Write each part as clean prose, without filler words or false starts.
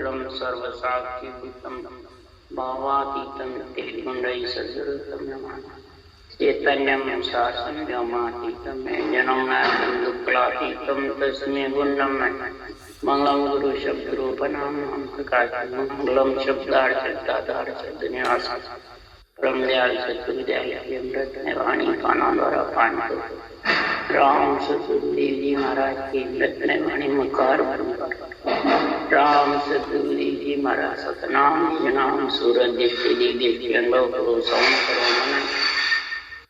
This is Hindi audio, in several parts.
सर्वमित्रं सर्वसाक्षिभूतं भावातीतं त्रिगुणैः सद्गुरुतं नमामि। चैतन्यं शासनं व्योमातीतं जनं नायकं दुःखलातीतं तस्मै गुणं मंगलम गुरु शब्द रूपनाम मंगलम शब्दार्थ दुनियास परम दयाल सतगुरुदयाल अमृत वाणी काना द्वारा पान राम सतगुरुदेव जी महाराज की रत्न वाणी मुखार राम सतगुरुदेव जी महाराज सतनाम नाम सूरज देव देव अनुभव करो सौन करो मन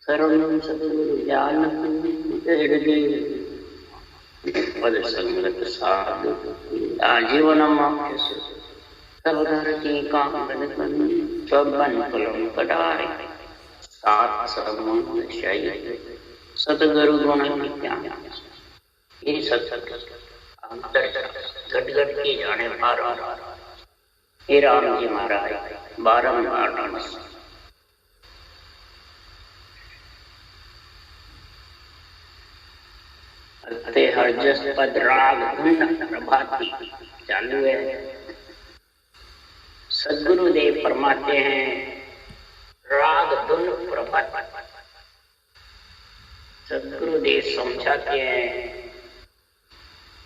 सर्वम सतगुरु ज्ञान हृदय पद संगत साधु आजीवनम सर्वधरती काम सबन कलम कटारे सात सर्वमंगल शाही सतगुरु गुण ज्ञान ये सत्संग अंतर घट घट के जाने बारंबार हे राम जी महाराज बारंबार नमस्कार। हर जस पद राग धुन प्रभाती चालू है। सद्गुरुदेव फरमाते हैं राग धुन प्रभात। सद्गुरुदेव समझाते हैं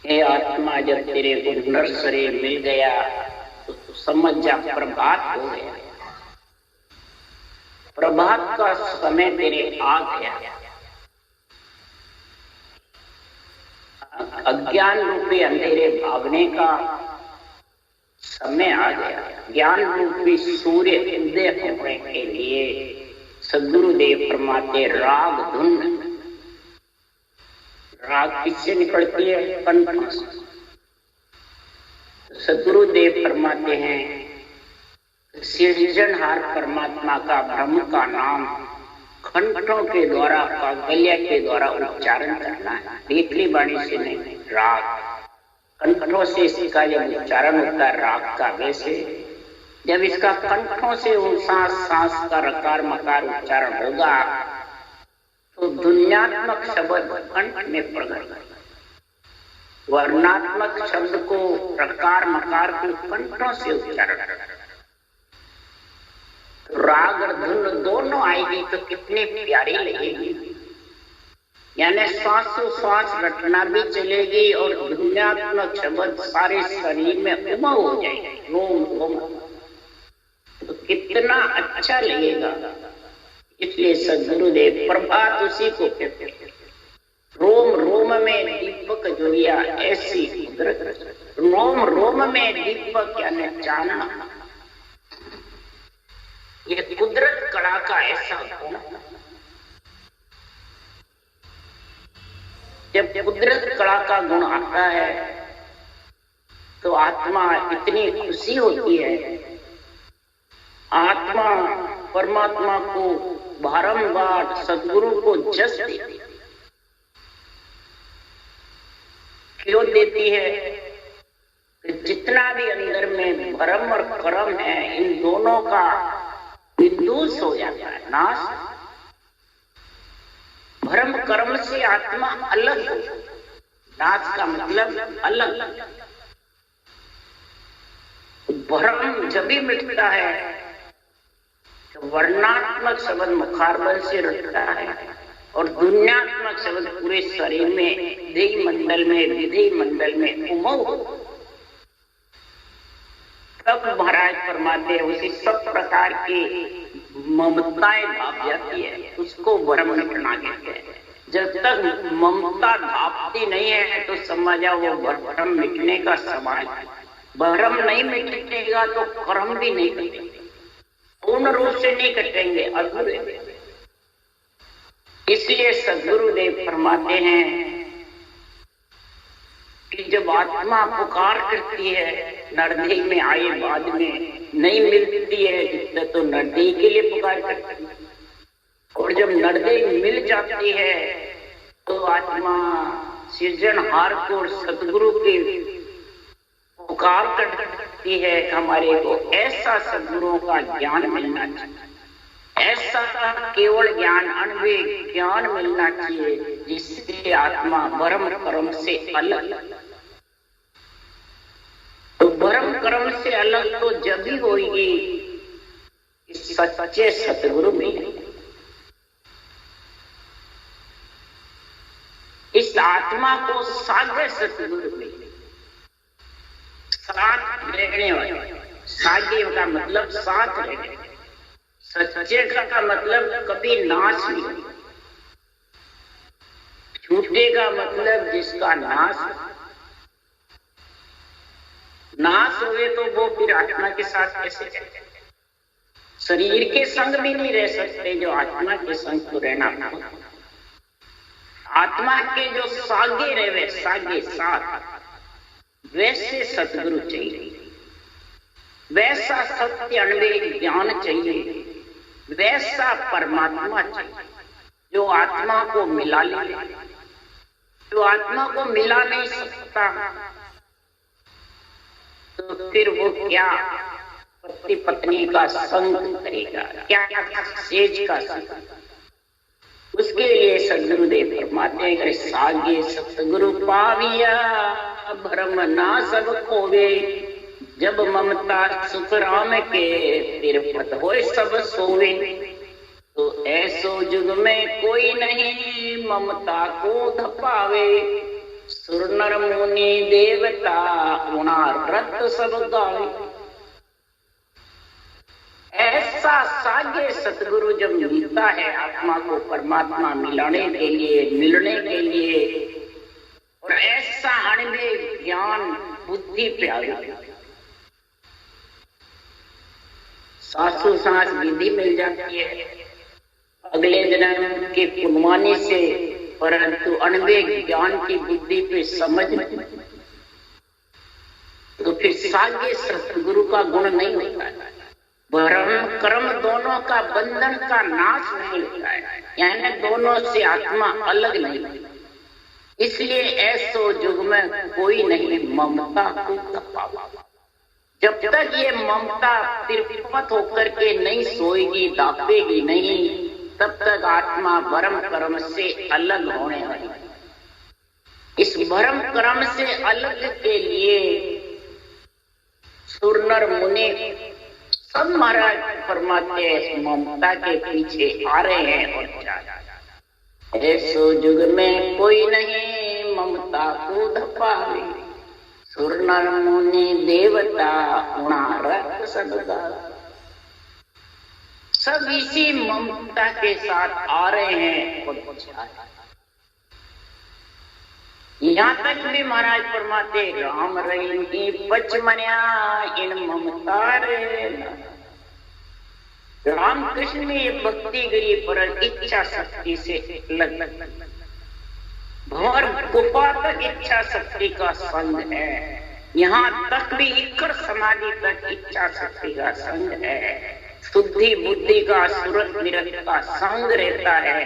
हे आत्मा जब तेरे को नर शरीर मिल गया तो समझ जा प्रभात हो गया। प्रभात का समय तेरे आ गया। अज्ञान रूपी अंधेरे भागने का समय आ गया। ज्ञान रूपी सूर्य उदय होने के लिए सद्गुरुदेव फरमाते राग धुन। राग किससे निकलती है? कंठ से। सद्गुरुदेव फरमाते हैं सृजनहार परमात्मा का ब्रह्म का नाम कंठों के द्वारा कागल्या के द्वारा उच्चारण करना है, भीतरी वाणी से नहीं। राग कंठों से इसका जब उच्चारण होता है राग का, वैसे जब इसका कंठों से सांस सांस का रकार मकार उच्चारण होगा तो ध्वन्यात्मक शब्द कंठ में प्रकट होगा। वर्णात्मक शब्द को रकार मकार के कंठों से उच्चारण करना। राग और धुन दोनों आएगी तो कितनी प्यारी लगेगी। यानी सांसों सांस रटना भी चलेगी और ध्वन्यात्मक शब्द सारे शरीर में उमंग हो जाएगी। रोम रोम तो कितना अच्छा लगेगा। इसलिए सद्गुरुदेव प्रभात उसी को कहते हैं। रोम रोम में दीपक जोया ऐसी कुदरत। रोम रोम में दीपक यानी चांदना। ये कुदरत कला का ऐसा गुण। जब कुदरत कला का गुण आता है तो आत्मा इतनी खुशी होती है। आत्मा परमात्मा को बारंबार सद्गुरु को जस देती है। क्यों देती है? जितना भी अंदर में भरम और कर्म है इन दोनों का विदूष हो जाता है, नाश। भ्रम कर्म से आत्मा अलग हो। नाश का मतलब अलग। भ्रम जब भी मिटता है तो वर्णात्मक शब्द मुखारबल से रटता है और दुन्यात्मक शब्द पूरे शरीर में देह मंडल में विधेय मंडल में उमंग हो। सब महाराज फरमाते हैं उसी सब प्रकार की ममताएं भाप जाती है, उसको भ्रम मिटना कहते हैं। जब तक ममता भापती नहीं है तो समझ जाओ वो भ्रम मिटने का समय है। भ्रम नहीं मिटेगा तो कर्म भी नहीं कटेंगे, पूर्ण रूप से नहीं कटेंगे, अधूरे। इसलिए सद्गुरुदेव फरमाते हैं कि जब आत्मा पुकार करती है नरदेह में आए बाद में नहीं मिलती है जितने तो नरदेह के लिए पुकार करती है। और जब नरदेह मिल जाती है तो आत्मा सृजनहार को सद्गुरु की पुकार करती है। हमारे को ऐसा सद्गुरुओं का ज्ञान मिलना चाहिए, ऐसा केवल ज्ञान अनवे ज्ञान मिलना चाहिए जिससे आत्मा भ्रम कर्म से अलग। तो भ्रम कर्म से अलग तो जब ही होगी इस सच्चे सतगुरु में, इस आत्मा को सागे सतगुरु में साथ रहने वाले। सागे का मतलब साथ रहने, सच्चे का मतलब कभी नाश नहीं, झूठे का मतलब जिसका नाश हुए तो वो फिर आत्मा के साथ कैसे रहते? शरीर के संग भी नहीं रह सकते, जो आत्मा के संग तो रहना होगा। आत्मा के जो सागे रहे, सागे साथ, वैसे सतगुरु चाहिए, वैसा सत्य अनवेद ज्ञान चाहिए, वैसा परमात्मा चाहिए जो आत्मा को मिला ले। जो आत्मा को मिला नहीं सकता तो फिर वो क्या पति पत्नी का संग करेगा, क्या सेज का संग? उसके लिए सदगुरुदेव फरमाते हैं, सागे सतगुरु पाविया भ्रम ना सब खोवे, जब ममता सुख राम के फिर पत होए सब सोवे। तो ऐसो जुग में कोई नहीं ममता को धपावे, सुर नर मुनि देवता गुणा रत सब गावे। ऐसा सागे सतगुरु जब मिलता है आत्मा को परमात्मा मिलाने के लिए, मिलने के लिए, और ऐसा अनवेद ज्ञान बुद्धि प्यारी, सासु सांस विधि मिल जाती है अगले जन्म के पुण्यवानी से, परंतु अनवेद ज्ञान की बुद्धि पे समझ तो फिर सागे सतगुरु का गुण नहीं होता है। भ्रम कर्म दोनों का बंधन का नाश नहीं होता है, यानी दोनों से आत्मा अलग नहीं। इसलिए ऐसो युग में कोई नहीं ममता को तपावा। जब तक ये ममता तिरपत होकर के नहीं सोएगी, दापेगी नहीं, तब तक आत्मा भ्रम कर्म से अलग होने वाली। इस भ्रम कर्म से अलग के लिए सुर नर मुनि सब महाराज फरमाते हैं ममता के पीछे आ रहे हैं और जा रहे हैं। ऐसो युग में कोई नहीं ममता को धपावे, सुर नर मुनि देवता गुणारत सदगा। सब इसी ममता के साथ आ रहे हैं और जा रहे हैं। यहाँ तक भी महाराज फरमाते राम रही पचमन्या इन ममता रे। राम कृष्ण में ये भक्ति गिरी पर इच्छा शक्ति से लग भंवर गुफा तक इच्छा शक्ति का संग है। यहाँ तक भी इक्कर समाधि तक इच्छा शक्ति का संग है। शुद्धि बुद्धि का सूरत निरत का संग रहता है,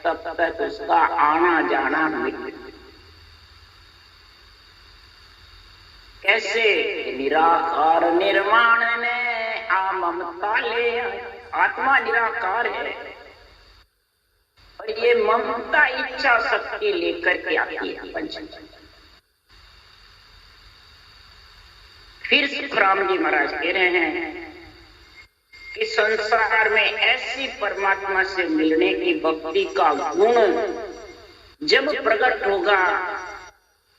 तब तक उसका आना जाना मिल। कैसे निराकार निर्माण ने आ ममता ले। आत्मा निराकार है और ये ममता इच्छा शक्ति लेकर के आती है पंच। फिर सुखराम जी महाराज कह रहे हैं कि संसार में ऐसी परमात्मा से मिलने की भक्ति का गुण जब प्रकट होगा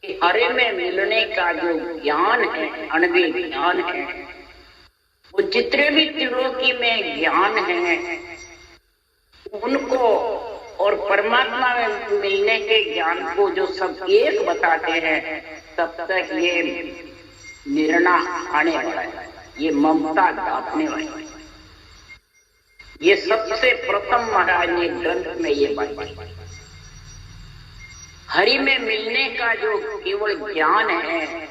कि हरे में मिलने का जो ज्ञान है, अनवेद ज्ञान है, वो जितने भी त्रिलोकी में ज्ञान है उनको और परमात्मा में मिलने के ज्ञान को जो सब एक बताते हैं, तब तक ये निर्णय आने वाला है, ये ममता दापने वाला है। ये सबसे प्रथम महाराज ने ग्रंथ में ये बात बताई। हरि में मिलने का जो केवल ज्ञान है,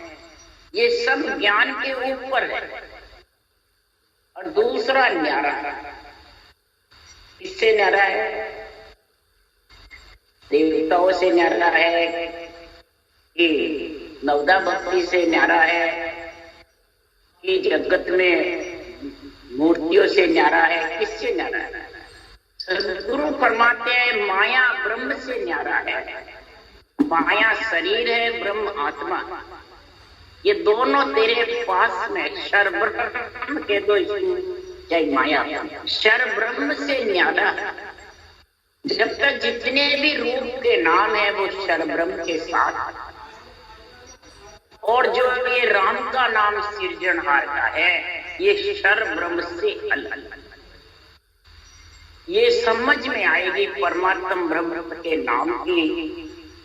ये सब ज्ञान के ऊपर है। और दूसरा न्यारा है। किससे न्यारा है? देवताओं से न्यारा है कि नवदा भक्ति से न्यारा है कि जगत में मूर्तियों से न्यारा है? किससे न्यारा है? सदगुरु फरमाते हैं माया ब्रह्म से न्यारा है। माया शरीर है, ब्रह्म आत्मा। ये दोनों तेरे पास में क्षर ब्रह्म के दो जय माया क्षर ब्रह्म से न्यारा। जब तक जितने भी रूप के नाम है वो क्षर ब्रह्म के साथ, और जो ये राम का नाम सृजनहार का है ये क्षर ब्रह्म से अलग। ये समझ में आएगी परमात्म ब्रह्म के नाम की,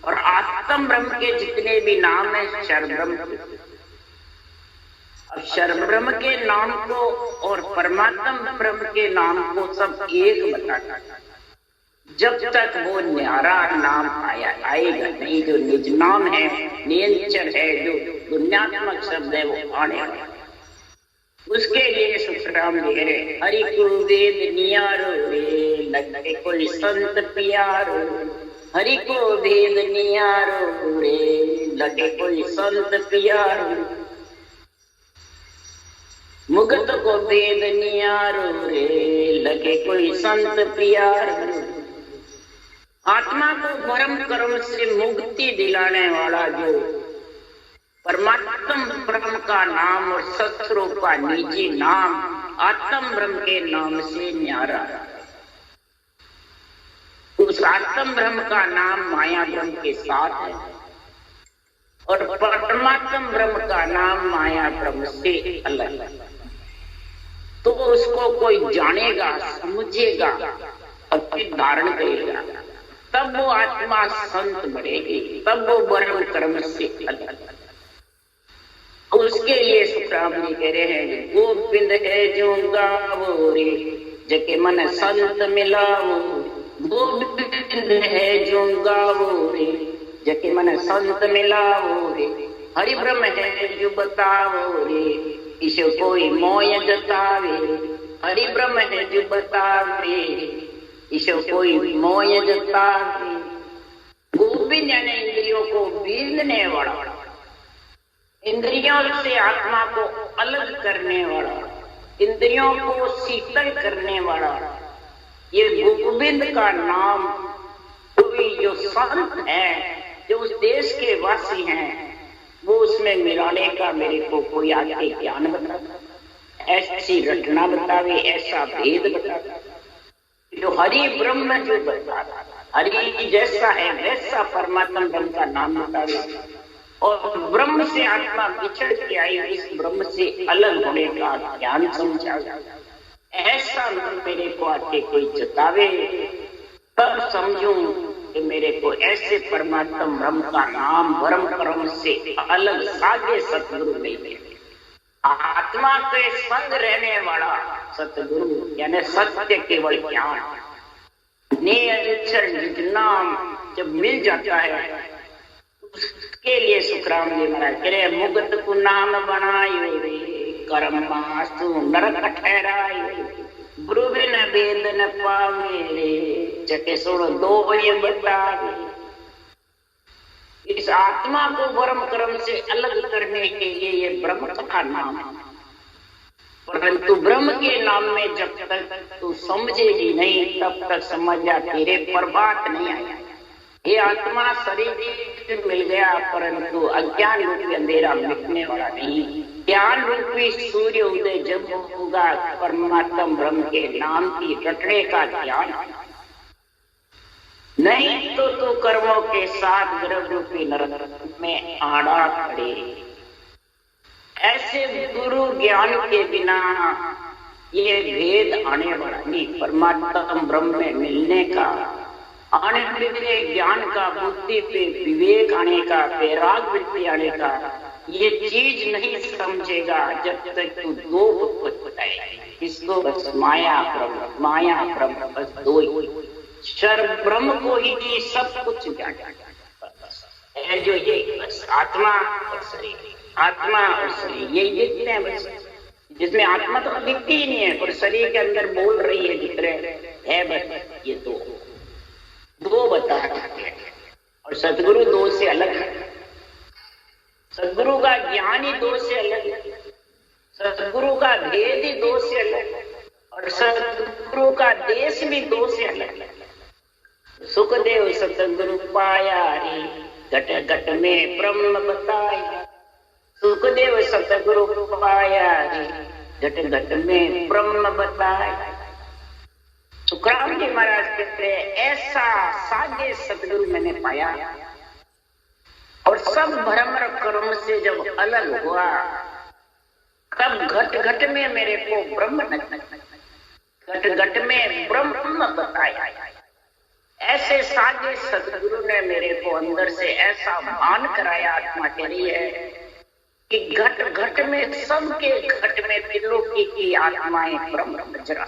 और आत्म ब्रह्म के जितने भी नाम है क्षर ब्रह्म। अब क्षर ब्रह्म के नाम को और परमात्म ब्रह्म के नाम को सब एक बताता। जब तक वो न्यारा नाम आएगा नहीं, जो निज नाम है, नियंचर है, जो दुनियात्मक शब्द है वो आने वाला। उसके लिए सुखराम दे रहे हरि को वेद नियारो रे लगे कोई संत प्यारो। हरि को वेद नियारो रे लगे कोई संत प्यारो। मुगत को वेद नियारो रे लगे कोई संत प्यारो। आत्मा को परम कर्म से मुक्ति दिलाने वाला जो परमात्म ब्रह्म का नाम और सत्स्वरूप का निजी नाम आत्म ब्रह्म के नाम से न्यारा। उस आत्म ब्रह्म का नाम माया ब्रह्म के साथ है, और परमात्म ब्रह्म का नाम माया ब्रह्म से अलग है। तो उसको कोई जानेगा, समझेगा, अपनी धारण करेगा, तब वो आत्मा संत बढ़ेगी, तब वो ब्रह्म कर्म से अलग। उसके लिए सुखराम जी कह रहे हैं गोविंद है जो गावो रे जके मन संत मिलावो। गोविंद है जो गावो रे जके मन संत मिलावो रे। हरि ब्रह्म है जो बतावो रे ईशो कोई मोय जतावे। हरि ब्रह्म है जो बतावे ईशो कोई मोय जतावे। गोविंद यानी इंद्रियों को बींधने वाला, इंद्रियों से आत्मा को अलग करने वाला, इंद्रियों को शीतल करने वाला, ये गोविंद का नाम कोई जो संत है, जो उस देश के वासी हैं, वो उसमें मिलाने का मेरे को कोई आगे ज्ञान बताता, ऐसी रचना बतावे, ऐसा भेद बताता। जो हरि ब्रह्म जो बताता, हरि जैसा है वैसा परमात्मा ब्रह्म का नाम बतावे, और ब्रह्म से आत्मा बिछड़ के आई, इस ब्रह्म से अलग होने का ज्ञान समझा। ऐसा मेरे को आके कोई जतावे, तब समझूं कि मेरे को ऐसे परमात्मा ब्रह्म का नाम ब्रह्म कर्म से अलग सागे सतगुरु मिले। आत्मा के संग रहने वाला सतगुरु यानी सत्य केवल ज्ञान निरंतर नाम जब मिल जाता है, उसके लिए सुखराम जी महाराज कह रहे मुगत को नाम बनायो रे कर्म मासु नरक ठहरायो। गुरु बिन वेद न पावे रे जके सुन दो ये बतावे। इस आत्मा को ब्रह्म कर्म से अलग करने के लिए ये ब्रह्म का नाम है, परंतु ब्रह्म के नाम में जब तक तू समझेगी नहीं तब तक समझ जा तेरे प्रभात नहीं आया। ये आत्मा शरीर मिल गया, परंतु अज्ञान रूपी अंधेरा मिटने वाला नहीं। ज्ञान रूपी सूर्य उदय जब होगा, परमात्मा ब्रह्म के नाम की रटने का ज्ञान, नहीं तो तू कर्मों के साथ गर्भ रूपी नरक में आड़ा खड़े। ऐसे गुरु ज्ञान के बिना ये भेद आने वाला नहीं। परमात्मा ब्रह्म में मिलने का, आने पे ज्ञान का, बुद्धि पे विवेक आने का, वैराग वृत्ति आने का, ये चीज नहीं समझेगा जब तक तू दो बताए। इसको बस माया ब्रह्म बस दो ही, क्षर ब्रह्म को ही सब कुछ जाना है। जो ये बस आत्मा और शरीर, आत्मा और शरीर यही दिखते हैं बस, जिसमें आत्मा तो दिखती ही नहीं है और शरीर के अंदर बोल रही है, दिख रहे है बस ये दो बता सकते हैं। और सदगुरु दो से अलग है, सदगुरु का ज्ञान ही दो से अलग है, सदगुरु का भेद ही दो से अलग है, और सदगुरु का देश भी दो से अलग है। सुखदेव सतगुरु पाया रे घट घट में ब्रह्म बताया। सुखदेव सतगुरु पाया रे, घट घट में ब्रह्म बताया। सुखराम जी महाराज कहते ऐसा सागे सतगुरु मैंने पाया, और सब भ्रम कर्म से जब अलग हुआ तब घट घट में मेरे को ब्रह्म घट घट में ब्रह्म बताया। ऐसे सागे सतगुरु ने मेरे को अंदर से ऐसा मान कराया, आत्मा कह रही है कि घट घट में सबके घट में त्रिलोकी की आत्माएं ब्रह्म बजरा,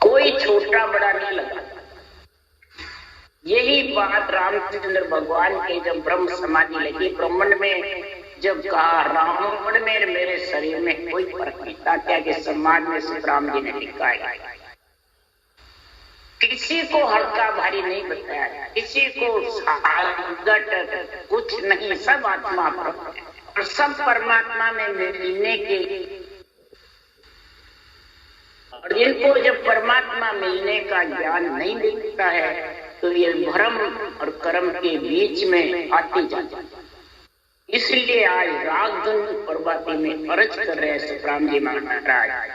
कोई छोटा बड़ा नहीं लगा। यही बात रामचंद्र भगवान के जब ब्रह्म समाधि लगी ब्रह्मांड में, जब कहा रावण में मेरे शरीर में कोई फर्क नहीं, तात्या के समाज में सुखराम जी ने लिखा है। किसी को हल्का भारी नहीं बताया, किसी को कुछ नहीं, सब आत्मा ब्रह्म है और सब परमात्मा में मिलने के। और जिनको जब परमात्मा मिलने का ज्ञान नहीं मिलता है तो ये भ्रम और कर्म के बीच में आती जाती है। इसलिए आज राग धुन प्रभाती में अर्ज कर रहे हैं सुखराम जी महाराज,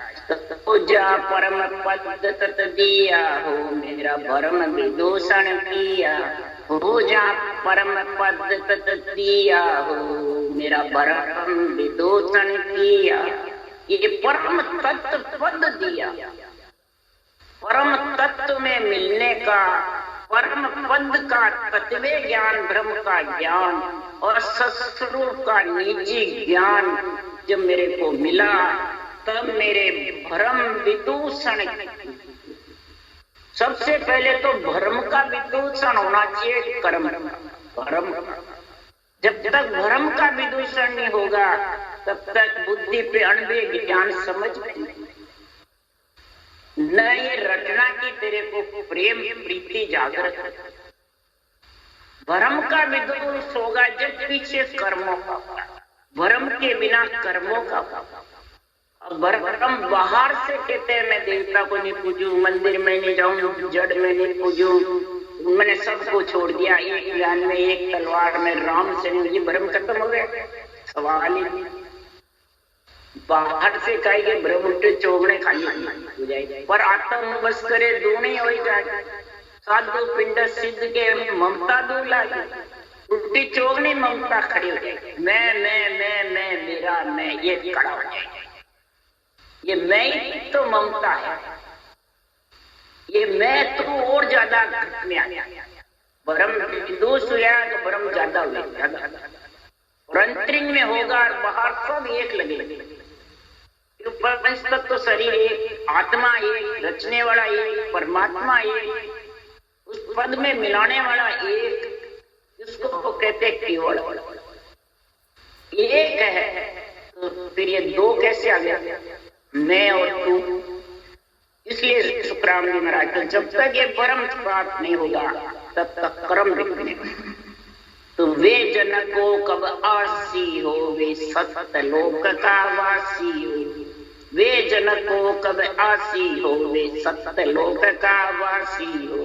जा परम पद तत दिया हो, मेरा भरम विदूषण किया हो। जा परम पद तत दिया हो, मेरा भरम विदूषण किया। ये परम तत्व पद दिया, परम तत्व में मिलने का, परम पद का तत्वे ज्ञान, ब्रह्म का ज्ञान और सत्स्वरूप का निजी ज्ञान जब मेरे को मिला तब मेरे भ्रम विदूषण, सबसे पहले तो भ्रम का विदूषण होना चाहिए कर्म भ्रम। जब तक भ्रम का विदूषण नहीं होगा तब तक बुद्धि पे अणवे ज्ञान समझ में न ये रचना की तेरे को प्रेम प्रीति जागृत। भ्रम का विदूष होगा जब पीछे कर्मों का, भ्रम के बिना कर्मों का। भ्रम बाहर से कहते हैं मैं देवता को नहीं पूजू, मंदिर में नहीं जाऊं, जड़ में नहीं पूजू, मैंने सबको छोड़ दिया, एक ज्ञान में एक तलवार में राम से नहीं, ये भ्रम खत्म हो गया, सवाल ही नहीं। बाहर से कहेंगे भ्रम उठे चौगने खाली हो जाएगी, पर आत्म बस करे दूनी हो जाए। साधु पिंड सिद्ध के ममता दूर लागी, उल्टी चौगनी ममता खड़ी हो जाएगी। मैं मेरा मैं, ये खड़ा हो जाएगा। ये मैं ही तो ममता है, ये मैं तो और ज्यादा घट में आ गया। भ्रम दोष हुआ तो भ्रम ज्यादा हुआ, और अंतरिंग में होगा और बाहर सब एक लगे। पंच तत्व तो शरीर एक, आत्मा एक, रचने वाला एक, परमात्मा एक, उस पद में मिलाने वाला एक, जिसको कहते केवल एक है। तो फिर ये दो कैसे आ गया, मैं और तू? इसलिए सुखराम जी महाराज जब तक ये परम प्राप्त नहीं होगा तब तक कर्म दिखने। तो वे जन को कब आसी हो, वे सत्य लोक का वासी हो। वे जन को कब आसी हो, वे सत्य लोक का वासी हो।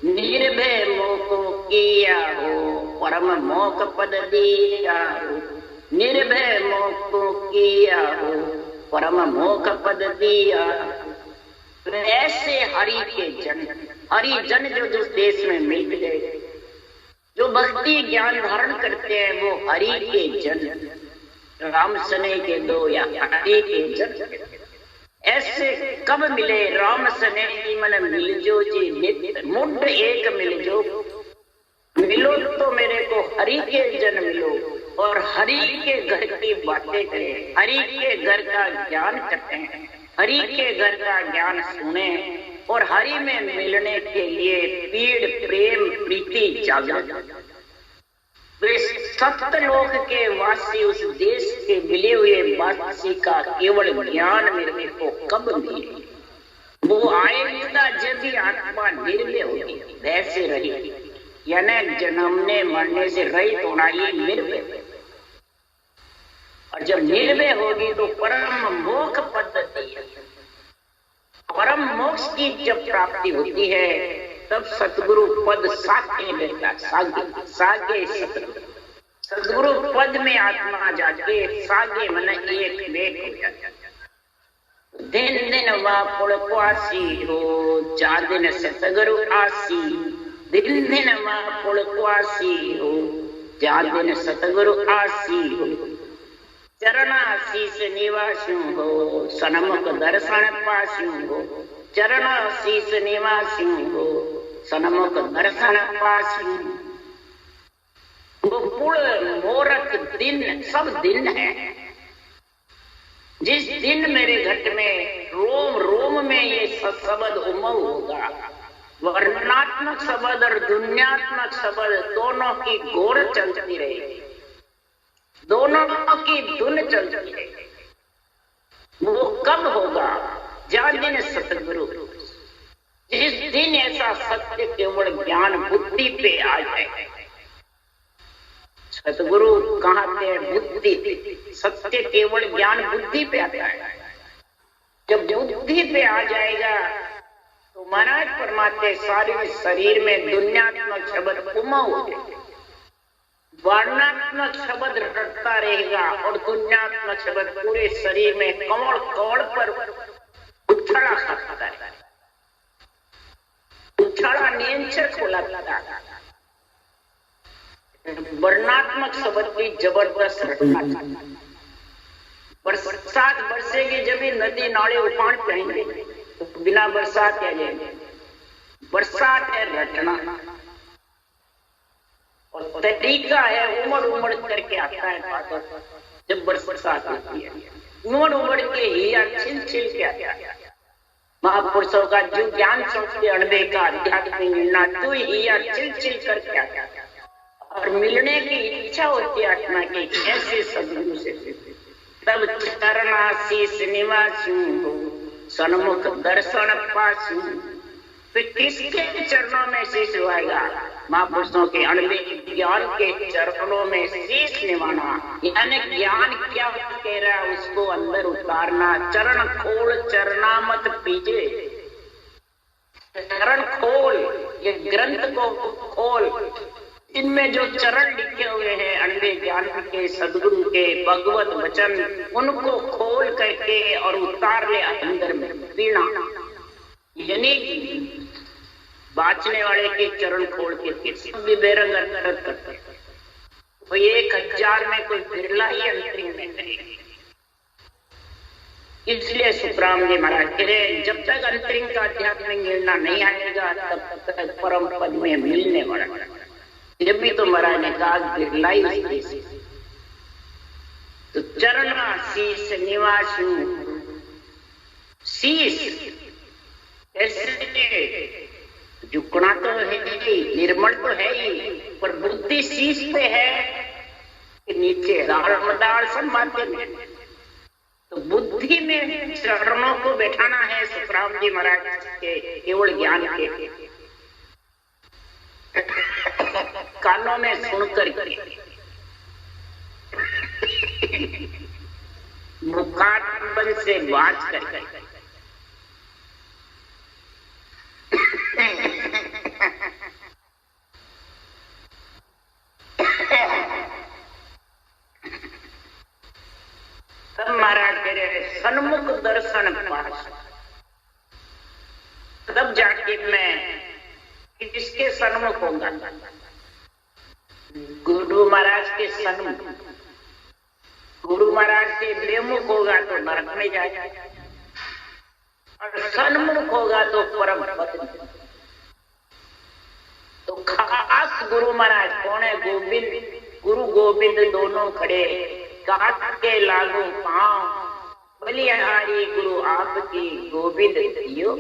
निर्भय मोह किया हो, परम मोक्ष पद दिया हो। निर्भय मोह किया हो, परम मोक्ष पद दिया। तो ऐसे हरि के जन, हरि जन जो जिस देश में मिल गए, जो भक्ति ज्ञान धारण करते हैं, वो हरि के जन, राम सने के दो या हरि के जन। ऐसे कब मिले? राम सने की मन मिल जो जी नित्य, मुद्द एक मिल जो। मिलो तो मेरे को हरि के जन मिलो, और हरि के घर की बातें करें, हरि के घर का ज्ञान करते हैं, हरि के घर का ज्ञान सुने, और हरि में मिलने के लिए पीड़ प्रेम प्रीति जागृत। सत्यलोक के वासी, उस देश के मिले हुए वासी का केवल ज्ञान मेरे को कब मिले? वो आएगा जब भी आत्मा निर्भय होगी, वैसे रही, यानी जन्मने मरने से रहित होना, ये निर्भय। और जब निर्भय होगी तो परम मोक्ष पद्धति है। परम मोक्ष की जब प्राप्ति होती है तब सतगुरु पद साके लेता, सागे सतगुरु सदगुरु पद में आत्मा जाके सागे मन एक वेक हो जाता। दिन दिन वा पुलक्वासी हो, जा दिन सतगुरु आसी। दिन दिन वा पुलक्वासी हो, जा दिन सतगुरु आसी हो। चरण आशीष निवास्यु हो, सन्मुख दर्शन पास्यु हो। चरण आशीष निवास्यु हो, सन्मुख दर्शन पास्यु। पुल मोरक दिन सब दिन है। जिस दिन मेरे घट में रोम रोम में ये शब्द उमंग होगा, वर्णात्मक शब्द और दुनियात्मक शब्द दोनों की गोर चलती रहेगी, दोनों की धुन चलती रहेगी। वो कब होगा? जहाँ दिन सतगुरु, जिस दिन ऐसा सत्य केवल ज्ञान बुद्धि पे आ जाए। सतगुरु कहाँ पे? बुद्धि। सत्य केवल ज्ञान बुद्धि पे आता है। जब बुद्धि पे आ जाएगा तो महाराज परमात्मा सारे शरीर में दुनियात्मक शब्द उमा हो जाएगा, वर्णात्मक शब्द रटता रहेगा और दुनियात्मक शब्द पूरे शरीर में कौड़ कौड़ पर उछड़ा खाता है। उछड़ा नियंत्रण खोला था। वर्णात्मक शब्द की जबरदस्त रटना। बरसात बरसेगी जब भी नदी नाले उफान पाएंगे, तो बिना बरसात क्या जाएंगे? बरसात है रटना और तरीका है उमड़ उमड़ करके आता है। जब बरसात आती है उमड़ उमड़ के ही छिल छिल के आता है। महापुरुषों का जो ज्ञान समझते अणबे का आध्यात्मिक मिलना तो ही चिल चिल करके आता है और मिलने की इच्छा होती है आत्मा की ऐसे सदगुरु से। तब चरण आशीष निवास्यु हो, सन्मुख दर्शन पास्यु। फिर किसके चरणों में शीश हुआएगा? महापुरुषों के अणबे ज्ञान के चरणों में शीश निभाना। यानी ज्ञान क्या कह रहा है उसको अंदर उतारना। चरण खोल चरना मत पीछे। चरण खोल, ये ग्रंथ को खोल। इनमें जो चरण लिखे हुए हैं अणबे ज्ञान के, सदगुरु के भगवत वचन, उनको खोल करके और उतार ले अंदर में पीना। यानी बाँचने वाले के चरण खोल के किसी भी बेरंग अर्थ करते। तो 1000 में कोई बिरला ही अंतरिंग में नहीं। इसलिए सुखराम जी महाराज कह रहे जब तक अंतरिंग का आध्यात्मिक निर्णय नहीं आएगा तब तक परम पद में मिलने वाला। जब भी तो महाराज ने कहा बिरला ही। तो चरण शीश निवासु। शीश ऐसे झुकना तो है ही, निर्मल तो है ही, पर बुद्धि शीश पे है कि नीचे दाल संभालते में। तो बुद्धि में चरणों को बैठाना है सुखराम जी महाराज के केवल ज्ञान के। कानों में सुनकर के, मुखारबंद से बात करके, तब महाराज कह रहे सन्मुख दर्शन पास। तब जाके मैं किसके सन्मुख होगा? गुरु महाराज के सन्मुख। गुरु महाराज के बेमुख होगा तो नरक में जाएगा और सन्मुख होगा तो परम पद। तो खास गुरु महाराज कौन है? गोविंद, गुरु गोविंद दोनों खड़े, काट के लागू पांव, बलिहारी गुरु आपकी गोविंद दियो।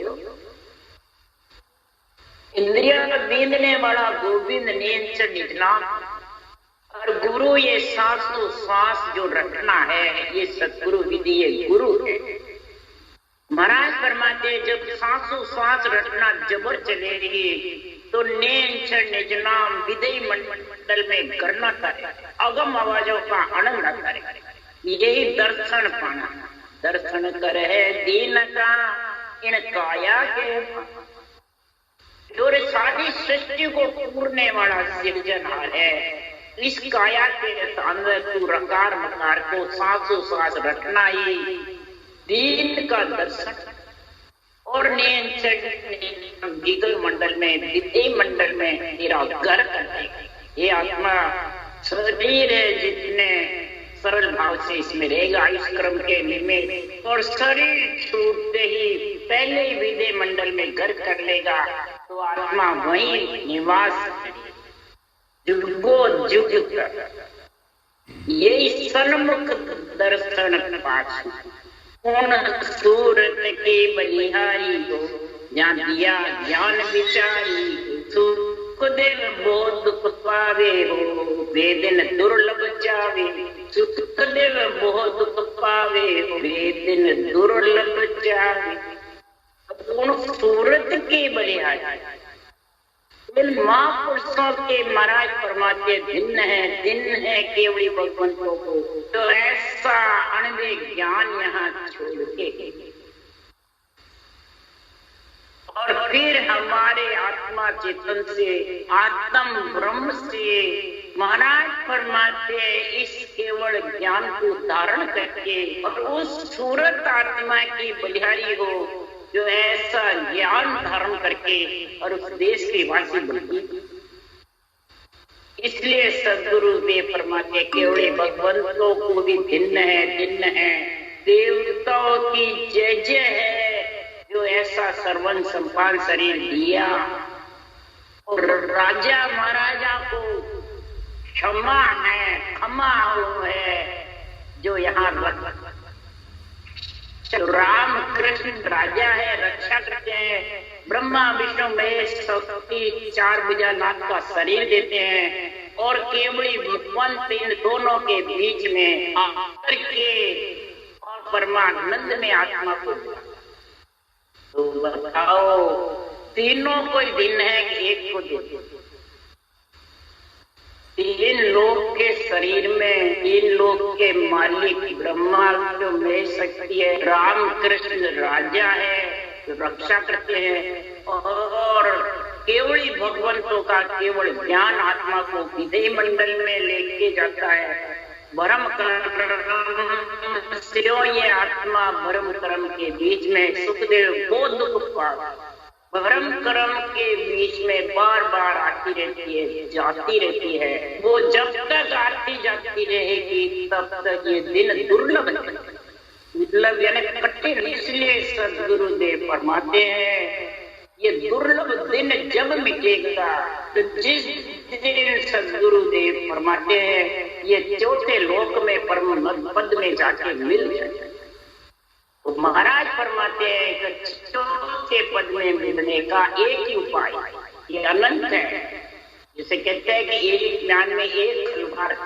इंद्रियों में बींदने वाला गोविंद नींद से निकला और गुरु ये सांसों सांस जो रखना है ये सतगुरु विधि, ये गुरु है। महाराज फरमाते जब सांसों सांस रखना जबर चलेगी तो नेंचर निज नाम विधि मंडल में करना करे, अगम आवाजों का आनंद आता है। यही दर्शन पाना। दर्शन करे दीन का इन काया के, जो सारी सृष्टि को पूरने वाला सिरजनहार है इस काया के अंदर तू रकार मकार को सांसों सांस रखना ही दीन का दर्शन। और गीगल मंडल में, विद्य मंडल में तेरा घर करने, ये आत्मा शरीर है जितने सरल भाव से इसमें रहेगा इस क्रम के निमित्त, और शरीर छूटते ही पहले ही विद्य मंडल में घर कर लेगा तो आत्मा वहीं निवास जुगो जुग यही सन्मुख दर्शन पाछ। कौन सूरत के बलिहारी हो, जहाँ दिया ज्ञान विचारी, सुखदेव बहुत दुख पावे हो, वेदन दुर्लभ जावे। सुखदेव बहुत दुख पावे हो, वेदन दुर्लभ जावे। कौन सूरत के बलिहारी, इन महापुरुषों के महाराज परमात्मा दिन है केवली भगवंतों को, तो ऐसा अणवे ज्ञान यहाँ छोड़ के और फिर हमारे आत्मा चेतन से, आत्म ब्रह्म से महाराज परमात्मा इस केवल ज्ञान को धारण करके और उस सूरत आत्मा की बलिहारी हो जो ऐसा ज्ञान धारण करके और उस देश के वासी बनती। इसलिए सदगुरु देव परमात्मा केवल भगवंतों को भी दिन है, देवताओं की जय जय है जो ऐसा सर्वन संपान शरीर दिया, और राजा महाराजा को क्षमा है जो यहाँ राम कृष्ण राजा है, रक्षा करते हैं। ब्रह्मा विष्णु महेश शक्ति 4 भुजानाथ का शरीर देते हैं, और केवली भगवंत इन दोनों के बीच में आकर के और परमानंद में आत्मा को। तो बताओ तीनों कोई दिन है कि एक को दिन? तीन लोक के शरीर में, तीन लोक के मालिक ब्रह्मा जो में शक्ति है, राम कृष्ण राजा है जो रक्षा करते हैं, और केवल भगवंतों का केवल ज्ञान आत्मा को विधेय मंडल में लेके जाता है। भरम कर्म से ये आत्मा भरम कर्म के बीच में सुखदेव बहुत दुख पावा, भरम कर्म के बीच में बार बार आती रहती है, जाती रहती है। वो जब तक आती जाती रहेगी तब तक ये दिन दुर्लभ मतलब यानी कठिन। इसलिए सदगुरुदेव फरमाते हैं ये दुर्लभ दिन जब मिटेगा, तो जिस दिन सदगुरुदेव फरमाते हैं ये चौथे लोक में परम पद में जाके मिल जाए। तो महाराज फरमाते हैं कि चौथे पद में मिलने का एक ही उपाय, ये अनंत है। जिसे कहते हैं कि एक ज्ञान में एक खलवार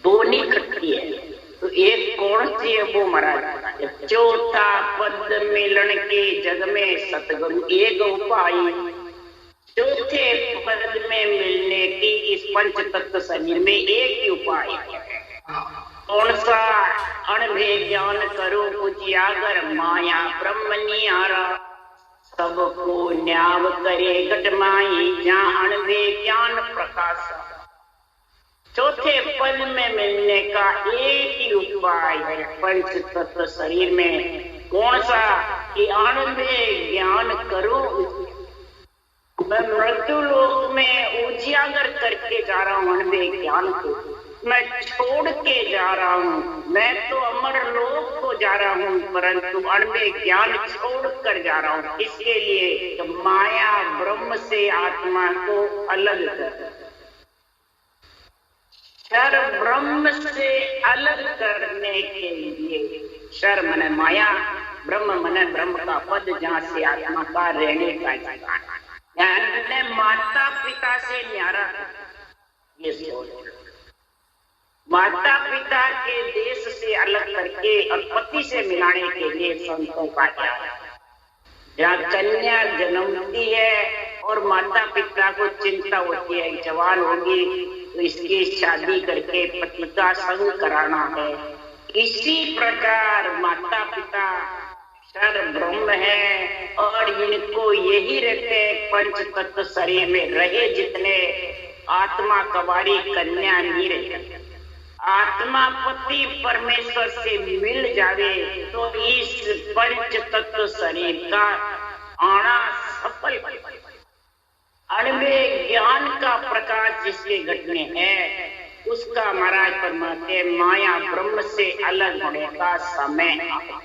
दो नहीं खटती है, तो एक कौन सी है वो महाराज? चौथा पद मिलन के जग में सतगुरु एक उपाय, चौथे पद में मिलने की इस पंच तत्व शरीर में एक ही उपाय। कौन सा? अणभे ज्ञान करो उजियागर, माया ब्रह्म निहारा, सबको न्याव करे घटमाई, जहाँ अणभे ज्ञान प्रकाश। चौथे पद में मिलने का एक ही उपाय है पंच तत्व शरीर में। कौन सा? कि अणभे ज्ञान करो। मैं मृत्यु लोक में उजियागर करके जा रहा हूँ अणभे ज्ञान को, मैं छोड़ के जा रहा हूँ। मैं तो अमर लोक को जा रहा हूँ, परंतु अणवे ज्ञान छोड़ कर जा रहा हूँ। इसके लिए तो माया ब्रह्म से आत्मा को अलग कर, शर ब्रह्म से अलग करने के लिए, शर मने माया, ब्रह्म मने ब्रह्म का पद जहाँ से आत्मा का रहने का स्थान, यानी माता पिता से न्यारा। ये सोच माता पिता के देश से अलग करके और पति से मिलाने के लिए संतों का ज्ञान। जहाँ कन्या जन्मती है और माता पिता को चिंता होती है जवान होगी तो इसकी शादी करके पति का संग कराना है, इसी प्रकार माता पिता शर ब्रह्म है और इनको यही रहते पंच तत्व शरीर में रहे जितने, आत्मा कवारी कन्या नीर, आत्मा पति परमेश्वर से मिल जावे तो इस पंच तत्व शरीर का आना सफल। अणवे ज्ञान का प्रकाश जिसके घट में है उसका महाराज फरमाते माया ब्रह्म से अलग होने का समय आया।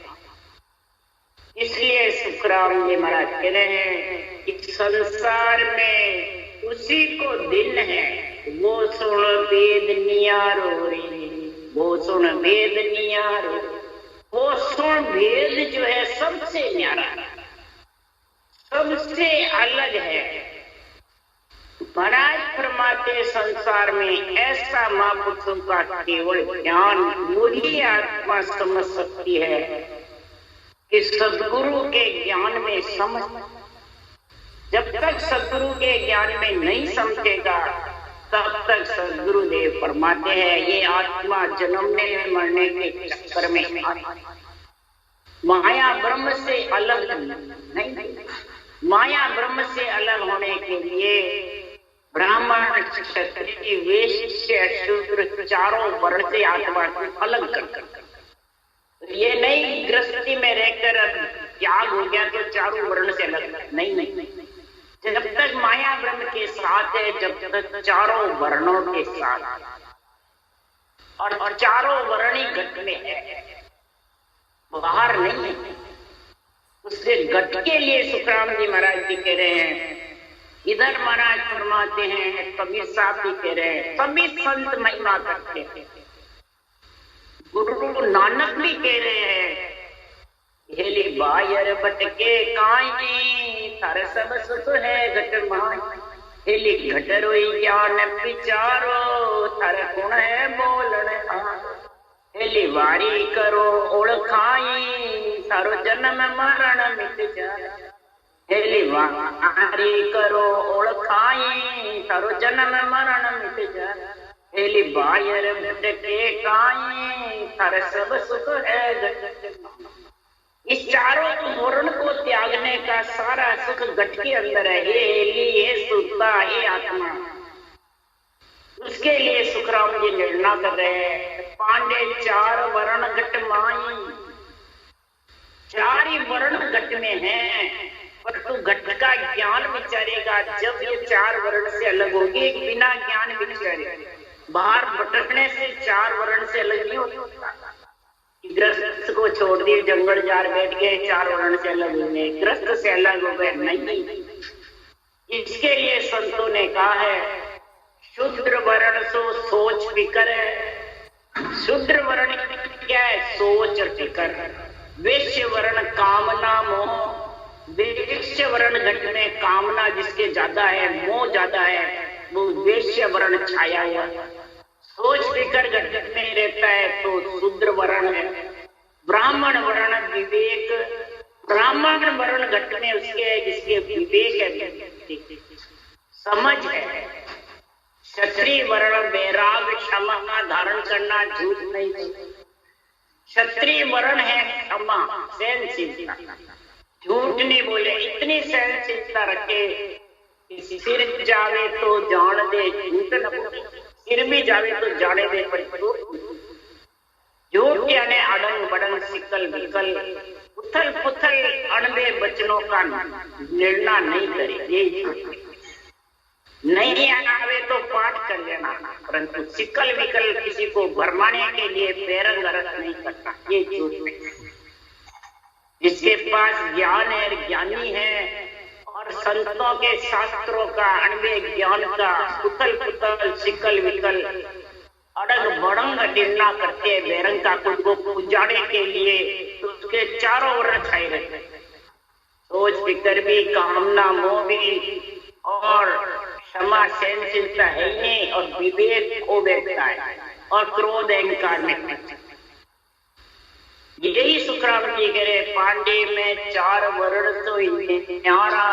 इसलिए सुखराम जी महाराज कह रहे हैं कि संसार में उसी को दिन है, वो सुन वेद नियारो रे, वो सुन वेद नियारो, वो सुन वेद जो है सबसे न्यारा, सबसे अलग है। महाराज फरमाते संसार में ऐसा महापुरुषों का केवल ज्ञान वही आत्मा समझ सकती है कि सदगुरु के ज्ञान में समझ। जब तक सदगुरु के ज्ञान में नहीं समझेगा तब तक सदगुरुदेव फरमाते हैं ये आत्मा जन्मने मरने के चक्कर में माया ब्रह्म से अलग नहीं। माया ब्रह्म से अलग होने के लिए ब्राह्मण क्षत्रिय वैश्य शूद्र चारों वर्ण से आत्मा को अलग कर। ये नहीं गृहस्थी में रहकर त्याग हो गया तो चारों वर्ण से अलग नहीं। जब तक माया ब्रह्म के साथ है, जब तक चारों वर्णों के साथ, और चारों वर्णी घट में है, बाहर नहीं है। उससे घट के लिए सुखराम जी महाराज जी कह रहे हैं। इधर महाराज फरमाते हैं, कबीर साहब भी कह रहे हैं, सभी संत महिमा करते हैं। गुरु नानक भी कह रहे हैं, हेली बायर बटके काई थार सब सुख है घट माई, हेली घट रोई ज्ञान विचारो थार गुण है बोलन आ, हेली वारी करो ओळखाई थारो जन्म मरण मिट जाए, हेली वारी करो ओळखाई थारो जन्म मरण मिट जाए, हेली बायर बटके काई थार सब सुख है घट। इस चारों वर्ण को त्यागने का सारा सुख घट के अंदर है। हे हेली, हे सुरता, हे आत्मा, उसके लिए सुखराम जी निर्णय कर रहे हैं। पांडे चार वर्ण घट माई, चार ही वर्ण घट में है, पर तू घट का ज्ञान विचारेगा जब ये चार वर्ण से अलग होगी। बिना ज्ञान विचारे बाहर भटकने से चार वर्ण से अलग नहीं होता। गृहस्थ को छोड़ दिए, जंगल जार बैठ गए, चार वर्ण से अलग हो गए, गृहस्थ से अलग हो गए, नहीं। इसके लिए संतों ने कहा है शूद्र वर्ण सो सोच फिकर है। शूद्र वर्ण क्या है? सोच और फिकर। वैश्य वर्ण कामना मोह। वैश्य वर्ण घट में कामना जिसके ज्यादा है, मोह ज्यादा है, वो वैश्य वर्ण छाया हुआ। सोच फिकर घट में रहता है तो शूद्र वर्ण है। ब्राह्मण वर्ण विवेक, ब्राह्मण वर्ण घट में उसके जिसके विवेक है, समझ है। क्षत्रिय वर्ण वैराग, क्षमा धारण करना, झूठ नहीं। क्षत्रिय वर्ण है क्षमा, सहनशीलता, झूठ नहीं बोले, इतनी सहनशीलता रखे सिर जावे तो जान दे, झूठ न बोले, सिर भी जावे तो जाने दे, पर झूठ यानी अड़ंग बड़ंग सिकल विकल उथल पुथल अणबे वचनों का निर्णय नहीं करे। ये नहीं आवे तो पाठ कर लेना, परंतु सिकल विकल किसी को भरमाने के लिए पैरंग रस नहीं करता, ये झूठ नहीं। जिसके पास ज्ञान है, ज्ञानी है, और संतों के शास्त्रों का अणवे ज्ञान का उथल पुथल सिकल विकल अड़ंग बड़ंग निर्णय करते हैं बैरंग का कुल को पुजाने के लिए, तो उसके चारों वर्ण छाए रहते हैं। सोच फिकर भी, कामना मोह भी, और क्षमा सहनशीलता है नहीं, और विवेक खो बैठता है, और क्रोध अहंकार में। यही सुखराम जी कह रहे पांडे में चार वर्ण तो न्यारा,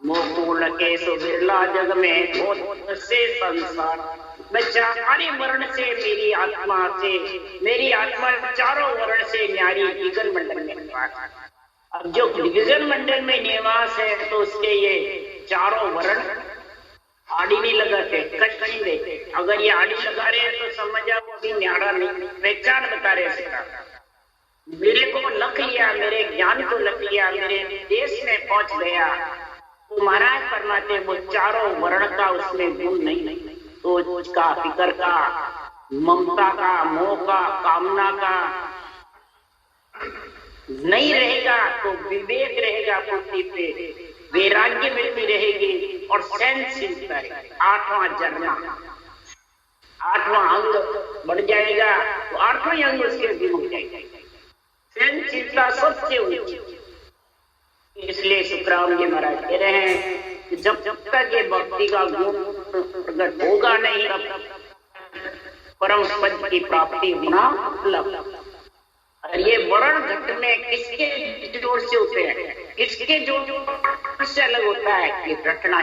मोह के सो बिरला जग में बहुत से संसार। मैं चार वर्ण से मेरी आत्मा चारों वर्ण से न्यारी दिगन मंडल में निवास। अब जो दिगन मंडल में निवास है तो उसके ये चारों वर्ण आड़ी नहीं लगाते, कट नहीं देते। अगर ये आड़ी लगा रहे हैं तो समझ जाओ वो भी न्यारा नहीं, पहचान बता रहे इसका। मेरे को लख लिया, मेरे ज्ञान को लख लिया, मेरे देश में पहुंच गया। तो महाराज फरमाते वो चारों वर्ण का उसमें गुण नहीं, तो उसका फिक्र का, ममता का, मोह का, कामना का नहीं रहेगा तो विवेक रहेगा पृथ्वी पे, वैराग्य मिलती रहेगी और सहनशीलता है। आठवां झरना, आठवां अंग बढ़ जाएगा तो आठवां अंग उसके विमुख जाएगा। सहनशीलता सबसे ऊंची। इसलिए सुखराम जी महाराज कह रहे हैं कि जब तक ये भक्ति का गुण प्रकट होगा नहीं परम पद की प्राप्ति होना मतलब। और ये वर्ण घट में किसके जोड़ से होते हैं, किसके जोड़ से अलग होता है कि रटना,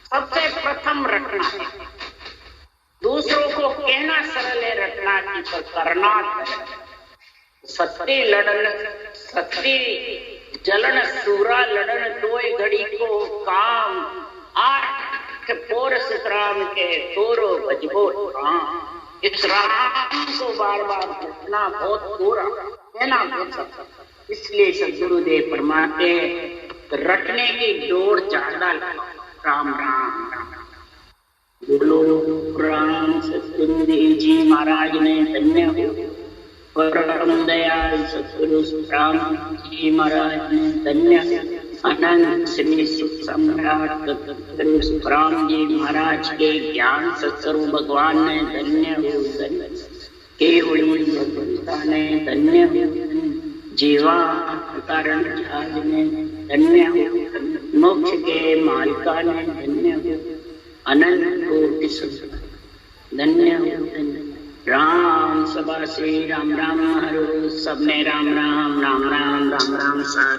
सबसे प्रथम रटना है। दूसरों को कहना सरल है, रटना की पर करना सत्य लड़न, सत्य जलन सूरा लड़न तोय घड़ी को काम, आठ पोर सुखराम के तोरो बजबो राम। इस राम को बार बार रटना बहुत पूरा कहना बहुत, इसलिए सदगुरुदेव फरमाते रटने की डोर ज्यादा। राम राम राम बोलो राम। सतगुरुदेव जी महाराज ने धन्य हो, परम दयाल सतगुरु राम जी महाराज ने धन्य, अनंत श्री सुख सम्राट सतगुरु राम जी महाराज के ज्ञान सत्सर्व भगवान ने धन्य हो, केवली भगवंता ने धन्य हो, जीवा कारण जहाज ने धन्य हो, मोक्ष के मालिका ने धन्य हो, अनंत कोटि धन्य हो। राम सभा से राम राम हरो, सबने राम राम राम राम राम राम सर।